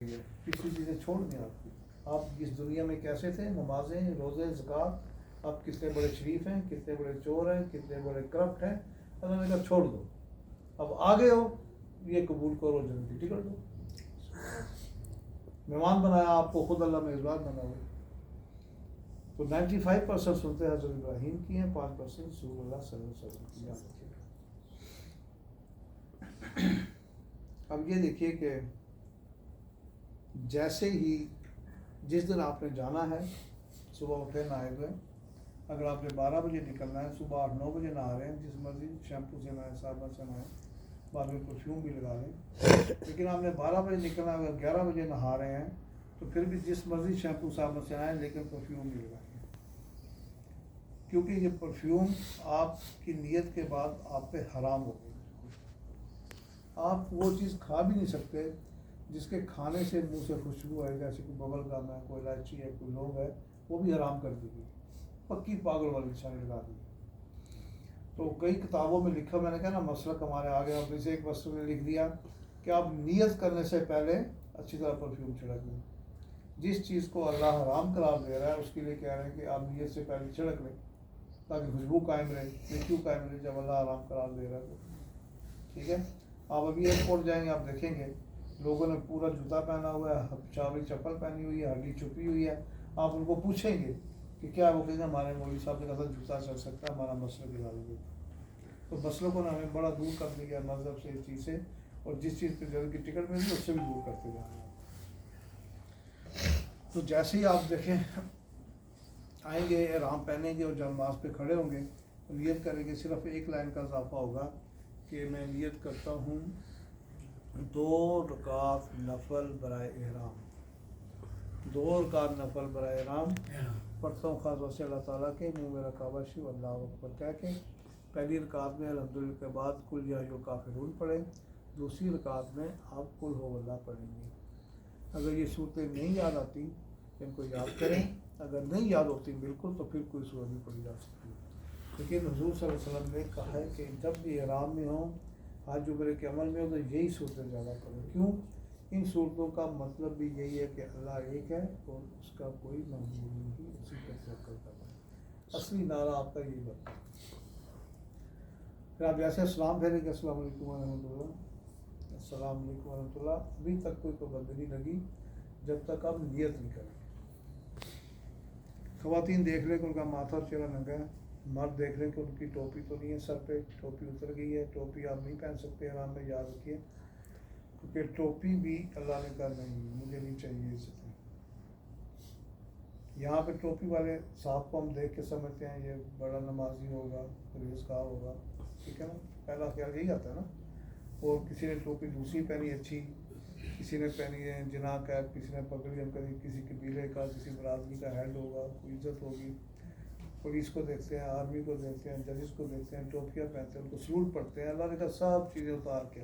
पिछली चीज़ें छोड़ दें आप इस दुनिया में कैसे थे, नमाजें, रोज़े, ज़कात, आप कितने बड़े शरीफ हैं, कितने बड़े चोर हैं, कितने बड़े करप्ट हैं, अल्लाह ने कहा छोड़ दो, अब आगे हो, ये कबूल करो, जन्नत की टिकट दो। मेहमान बनाया आपको, खुद अल्लाह मेज़बान बना हुआ। तो 95% सुनते हज़रत इब्राहीम की हैं, 5% रसूलुल्लाह सल्लल्लाहु अलैहि वसल्लम की हैं। अब ये देखिए कि जैसे ही जिस दिन आपने जाना है, सुबह उठे नहाए धोए, अगर आपने 12 बजे निकलना है, सुबह 8-9 बजे नहा रहे हैं, जिस मर्जी शैम्पू से नहाए, साबुन से नहाए, बाद में परफ्यूम भी लगा लें। लेकिन आपने 12 बजे निकलना है, अगर 11 बजे नहा रहे हैं तो फिर भी जिस मर्जी शैम्पू साबुन से नहाएं, लेकिन परफ्यूम नहीं लगाएंगे, क्योंकि ये परफ्यूम आपकी नीयत के बाद आप पे हराम हो गई। आप वो चीज़ खा भी नहीं सकते जिसके खाने से मुंह से खुशबू आए, जैसे कोई बबल गम है, कोई इलायची है, कोई लौंग है, वो भी हराम कर दी गई, पक्की पागल वाली निशानी लगा दी। तो कई किताबों में लिखा, मैंने कहा ना मसलक हमारे आ गया, जैसे एक मसलक ने लिख दिया कि आप नियत करने से पहले अच्छी तरह परफ्यूम छिड़क लें। जिस चीज़ को अल्लाह हराम करार दे रहा है उसके लिए कह रहे हैं कि आप नियत से पहले छिड़क लें ताकि खुशबू कायम रहे। ये क्यों कायम रहे जब अल्लाह हराम करार दे रहा है? ठीक है, आप अभी एयरपोर्ट जाएंगे, आप देखेंगे लोगों ने पूरा जूता पहना हुआ है, चावली चप्पल पहनी हुई है, हड्डी छुपी हुई है। आप उनको पूछेंगे कि क्या, वो कहेंगे हमारे मौलवी साहब ने कहा था जूता चल सकता है, हमारा मसला गिरा देंगे। तो मसलों को हमें बड़ा दूर कर दिया मज़हब से, इस चीज़ से, और जिस चीज़ पर जन्नत की टिकट मिली उससे भी दूर करते जा रहे हैं। तो जैसे ही आप देखें आएंगे, एहराम पहनेंगे और जब नमाज पे खड़े होंगे तो नियत करेंगे, सिर्फ एक लाइन का इजाफा होगा कि मैं नियत करता हूँ 2 रकात नफल बराए एहराम, 2 रकात नफल बराए एहराम पढ़ता हूँ खास वैसे अल्लाह ताला के, मुँह मेरा काबा शिव अल्लाह अकबर कह के पहली रकात में अल्हम्दुलिल्लाह के बाद कुल या अय्युहल काफिरून पढ़े, दूसरी रकात में आप कुल हो अल्लाह पढ़ेंगे। अगर ये सूरतें नहीं याद आती इनको याद करें, अगर नहीं याद होती बिल्कुल तो फिर कोई सूरत नहीं पढ़ी जा सकती। लेकिन हुज़ूर सल्लल्लाहु अलैहि वसल्लम ने कहा है कि जब भी एहराम में हो, हज उम्रे के अमल में हो, तो यही सूरतें ज़्यादा पढ़ें। क्यों? इन सूरतों का मतलब भी यही है कि अल्लाह एक है और उसका कोई महबूब नहीं, उसी पर तवक्कुल करना है। असली नारा आपका यही बनता है। फिर आप जैसे अस्सलाम फेरेंगे, अस्सलाम वालेकुम वरहमतुल्लाह, अस्सलाम वालेकुम वरहमतुल्लाह, अभी तक कोई पाबंदी नहीं लगी जब तक आप नियत नहीं करेंगे। ख़वातीन देख लें कि उनका माथा और चेहरा नंगा है, मर्द देख लें कि उनकी टोपी तो नहीं है सर पे, टोपी उतर गई है। टोपी आप नहीं पहन सकते आराम में, याद रखिए, क्योंकि टोपी भी अल्लाह ने कहा नहीं, मुझे नहीं चाहिए इज्जत। यहाँ पे टोपी वाले साहब को हम देख के समझते हैं ये बड़ा नमाजी होगा, परहेज़गार होगा, ठीक है ना, पहला ख्याल यही आता है ना। और किसी ने टोपी दूसरी पहनी अच्छी, किसी ने पहनी है जिना कैप, किसी ने पगड़ी, हम कभी किसी कबीले का, किसी बरादरी का हेड होगा, कोई इज्जत होगी। पुलिस को देखते हैं, आर्मी को देखते हैं, जजेस को देखते हैं, टोपियाँ पहनते हैं, उनको सलूट पढ़ते हैं। अल्लाह ने कहा सब चीज़ें उतार के